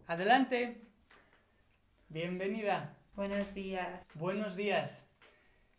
Adelante. Bienvenida. Buenos días. Buenos días.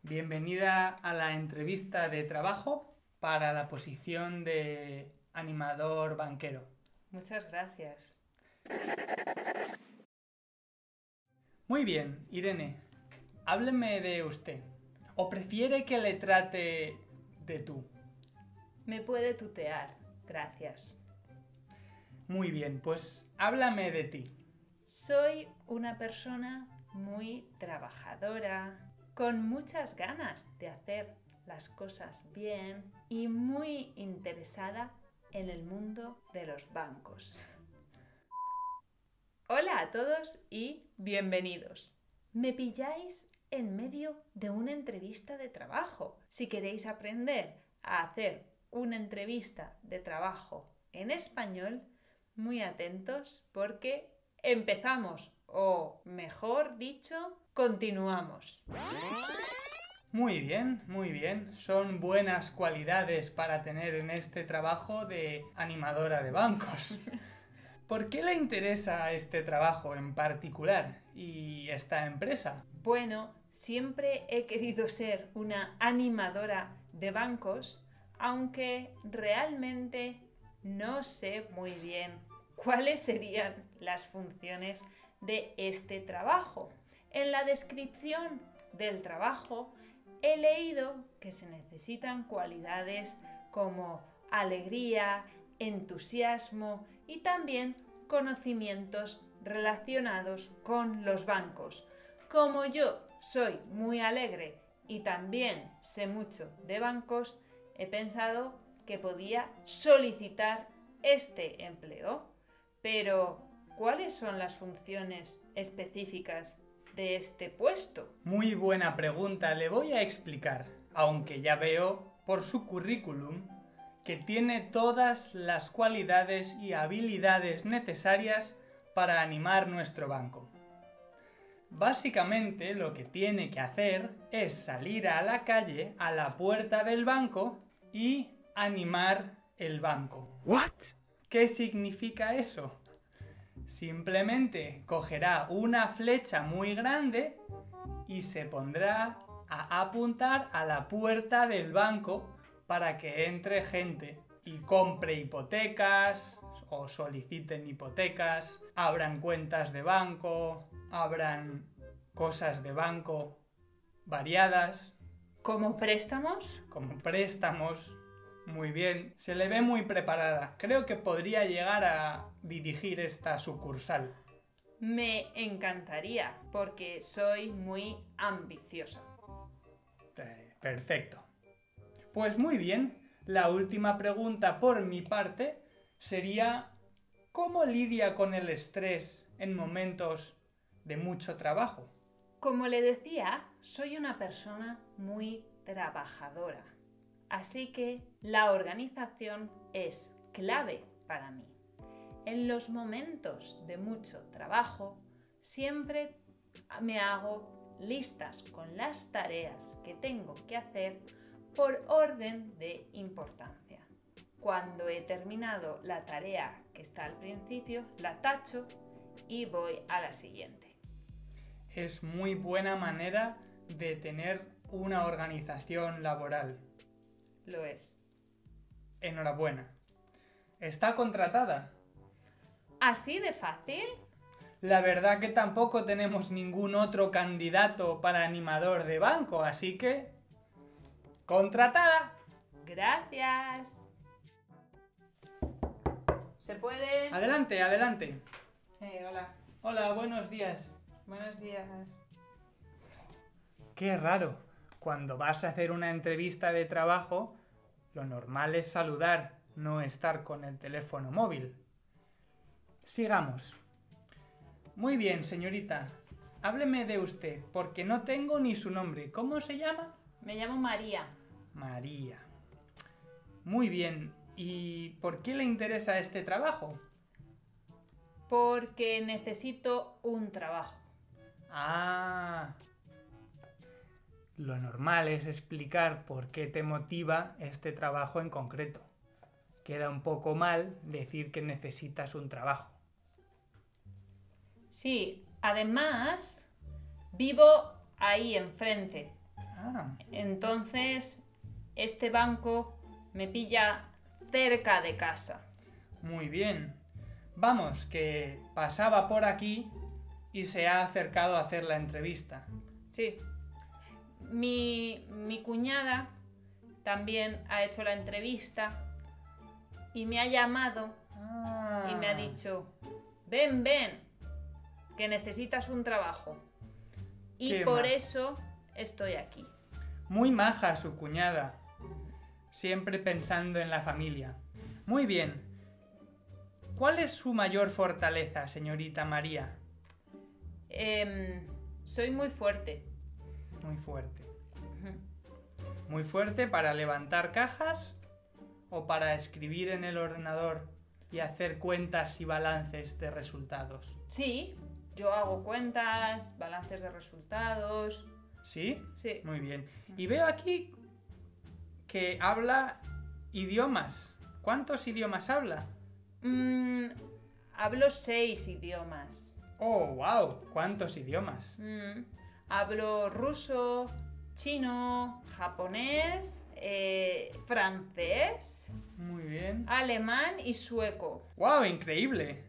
Bienvenida a la entrevista de trabajo para la posición de animador banquero. Muchas gracias. Muy bien, Irene. Hábleme de usted. ¿O prefiere que le trate de tú? Me puede tutear. Gracias. Muy bien, pues háblame de ti. Soy una persona muy trabajadora, con muchas ganas de hacer las cosas bien y muy interesada en el mundo de los bancos. Hola a todos y bienvenidos. Me pilláis en medio de una entrevista de trabajo. Si queréis aprender a hacer una entrevista de trabajo en español, muy atentos porque empezamos, o mejor dicho, continuamos. Muy bien, muy bien. Son buenas cualidades para tener en este trabajo de animadora de bancos. ¿Por qué le interesa este trabajo en particular y esta empresa? Bueno, siempre he querido ser una animadora de bancos, aunque realmente no sé muy bien cuáles serían las funciones de este trabajo. En la descripción del trabajo he leído que se necesitan cualidades como alegría, entusiasmo y también conocimientos relacionados con los bancos. Como yo soy muy alegre y también sé mucho de bancos, he pensado que podía solicitar este empleo. Pero, ¿cuáles son las funciones específicas de este puesto? Muy buena pregunta, le voy a explicar, aunque ya veo por su currículum que tiene todas las cualidades y habilidades necesarias para animar nuestro banco. Básicamente lo que tiene que hacer es salir a la calle, a la puerta del banco y animar el banco. What? ¿Qué significa eso? Simplemente cogerá una flecha muy grande y se pondrá a apuntar a la puerta del banco para que entre gente y compre hipotecas o soliciten hipotecas, abran cuentas de banco, abran cosas de banco variadas. ¿Como préstamos? Como préstamos. Muy bien, se le ve muy preparada. Creo que podría llegar a dirigir esta sucursal. Me encantaría, porque soy muy ambiciosa. Perfecto. Pues muy bien, la última pregunta por mi parte sería ¿cómo lidia con el estrés en momentos de mucho trabajo? Como le decía, soy una persona muy trabajadora. Así que la organización es clave para mí. En los momentos de mucho trabajo, siempre me hago listas con las tareas que tengo que hacer por orden de importancia. Cuando he terminado la tarea que está al principio, la tacho y voy a la siguiente. Es muy buena manera de tener una organización laboral. Lo es. Enhorabuena. ¿Está contratada? ¿Así de fácil? La verdad que tampoco tenemos ningún otro candidato para animador de banco, así que... ¡contratada! Gracias. ¿Se puede? Adelante, adelante. Hola. Hola, buenos días. Buenos días. Qué raro. Cuando vas a hacer una entrevista de trabajo, lo normal es saludar, no estar con el teléfono móvil. Sigamos. Muy bien, señorita. Hábleme de usted, porque no tengo ni su nombre. ¿Cómo se llama? Me llamo María. María. Muy bien. ¿Y por qué le interesa este trabajo? Porque necesito un trabajo. Ah. Lo normal es explicar por qué te motiva este trabajo en concreto. Queda un poco mal decir que necesitas un trabajo. Sí, además vivo ahí enfrente. Ah, Entonces, este banco me pilla cerca de casa. muy bien. Vamos, que pasaba por aquí y se ha acercado a hacer la entrevista. Sí. Mi cuñada también ha hecho la entrevista y me ha llamado y me ha dicho, ven, que necesitas un trabajo. Y Qué por maja. eso estoy aquí. Muy maja su cuñada. Siempre pensando en la familia. Muy bien. ¿Cuál es su mayor fortaleza, señorita María? Soy muy fuerte. Muy fuerte. ¿Muy fuerte para levantar cajas o para escribir en el ordenador y hacer cuentas y balances de resultados? Sí, yo hago cuentas, balances de resultados. ¿Sí? Sí. Muy bien. Y veo aquí que habla idiomas. ¿Cuántos idiomas habla? Hablo 6 idiomas. Oh, wow. ¿Cuántos idiomas? Hablo ruso, chino, japonés, francés, Muy bien. alemán y sueco. ¡Wow! Increíble.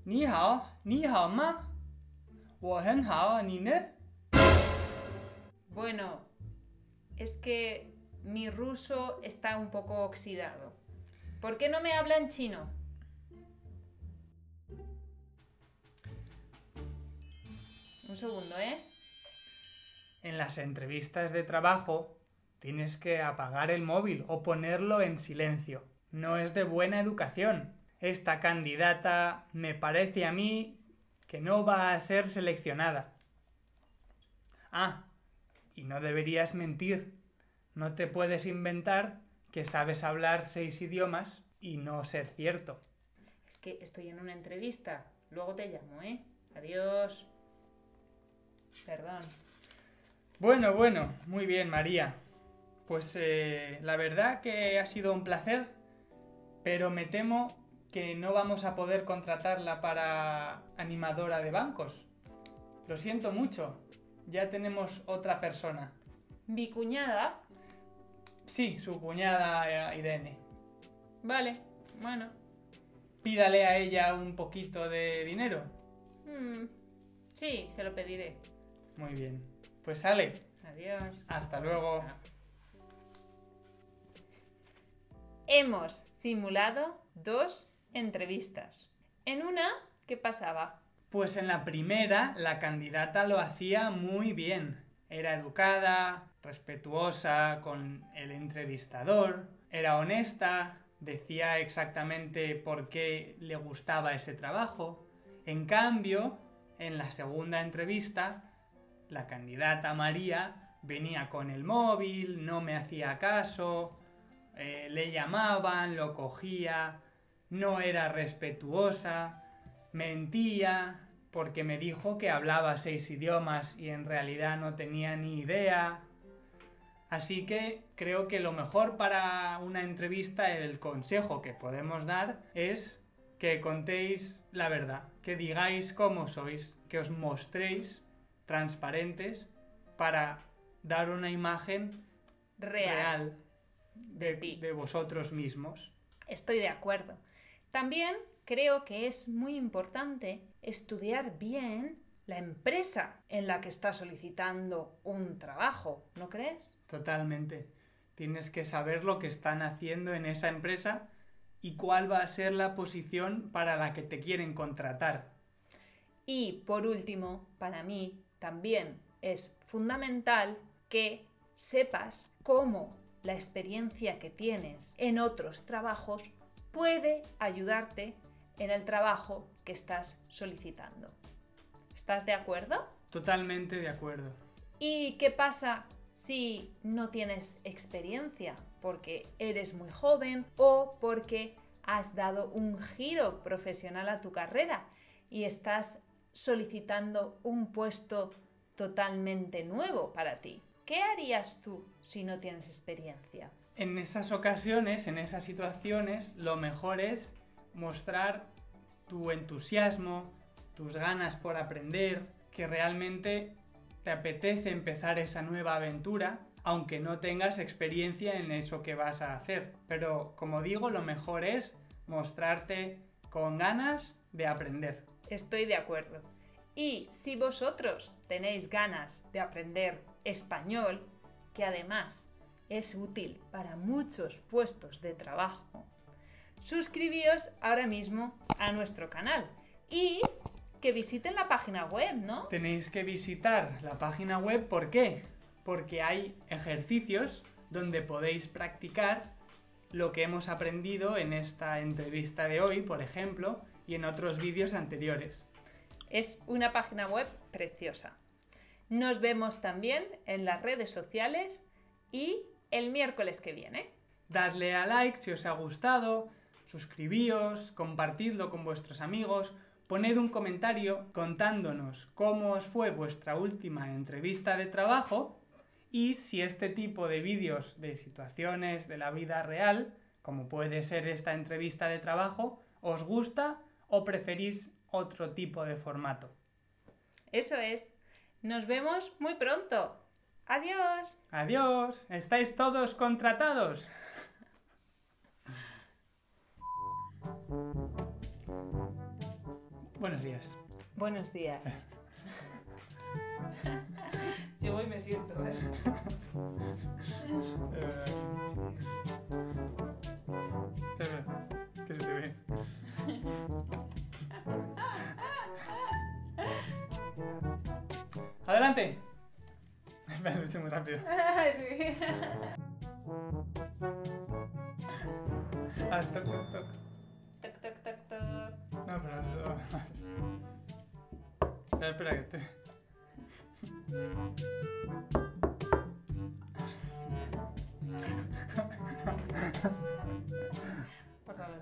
Ni hao ma. Wo hen hao, ni ne. Bueno, es que mi ruso está un poco oxidado. ¿Por qué no me habla en chino? Un segundo, ¿eh? En las entrevistas de trabajo tienes que apagar el móvil o ponerlo en silencio. No es de buena educación. Esta candidata me parece a mí que no va a ser seleccionada. Ah, y no deberías mentir. No te puedes inventar que sabes hablar 6 idiomas y no ser cierto. Es que estoy en una entrevista. Luego te llamo, ¿eh? Adiós. Perdón. Bueno, muy bien, María. Pues la verdad que ha sido un placer, pero me temo que no vamos a poder contratarla para animadora de bancos. Lo siento mucho, ya tenemos otra persona. Mi cuñada. Sí, su cuñada Irene. Vale, bueno. Pídale a ella un poquito de dinero. Sí, se lo pediré. Muy bien. Pues sale. Adiós. Hasta luego. Hemos simulado 2 entrevistas. En una, ¿qué pasaba? Pues en la primera, la candidata lo hacía muy bien. Era educada, respetuosa con el entrevistador, era honesta, decía exactamente por qué le gustaba ese trabajo. En cambio, en la segunda entrevista, la candidata María venía con el móvil, no me hacía caso, le llamaban, lo cogía, no era respetuosa, mentía porque me dijo que hablaba 6 idiomas y en realidad no tenía ni idea. Así que creo que lo mejor para una entrevista, el consejo que podemos dar es que contéis la verdad, que digáis cómo sois, que os mostréis transparentes para dar una imagen real de vosotros mismos. Estoy de acuerdo. También creo que es muy importante estudiar bien la empresa en la que estás solicitando un trabajo, ¿no crees? Totalmente. Tienes que saber lo que están haciendo en esa empresa y cuál va a ser la posición para la que te quieren contratar. Y por último, para mí también es fundamental que sepas cómo la experiencia que tienes en otros trabajos puede ayudarte en el trabajo que estás solicitando. ¿Estás de acuerdo? Totalmente de acuerdo. ¿Y qué pasa si no tienes experiencia? Porque eres muy joven o porque has dado un giro profesional a tu carrera y estás solicitando un puesto totalmente nuevo para ti. ¿Qué harías tú si no tienes experiencia? En esas ocasiones, en esas situaciones, lo mejor es mostrar tu entusiasmo, tus ganas por aprender, que realmente te apetece empezar esa nueva aventura, aunque no tengas experiencia en eso que vas a hacer. Pero, como digo, lo mejor es mostrarte con ganas de aprender. Estoy de acuerdo. Y si vosotros tenéis ganas de aprender español, que además es útil para muchos puestos de trabajo, suscribíos ahora mismo a nuestro canal y que visiten la página web, ¿no? Tenéis que visitar la página web, ¿por qué? Porque hay ejercicios donde podéis practicar lo que hemos aprendido en esta entrevista de hoy, por ejemplo, y en otros vídeos anteriores. Es una página web preciosa. Nos vemos también en las redes sociales y el miércoles que viene. Dadle a like si os ha gustado, suscribíos, compartidlo con vuestros amigos, poned un comentario contándonos cómo os fue vuestra última entrevista de trabajo y si este tipo de vídeos de situaciones de la vida real, como puede ser esta entrevista de trabajo, os gusta o preferís otro tipo de formato. Eso es. Nos vemos muy pronto. ¡Adiós! ¡Adiós! ¿Estáis todos contratados? Buenos días. Buenos días. Yo voy y me siento, ¿eh? Espera, que se te ve. ¡Adelante! Espera, lo he hecho muy rápido. Ah, toc, toc, toc. Toc, toc, toc, toc. No, pero no. Espera, que te... Por favor,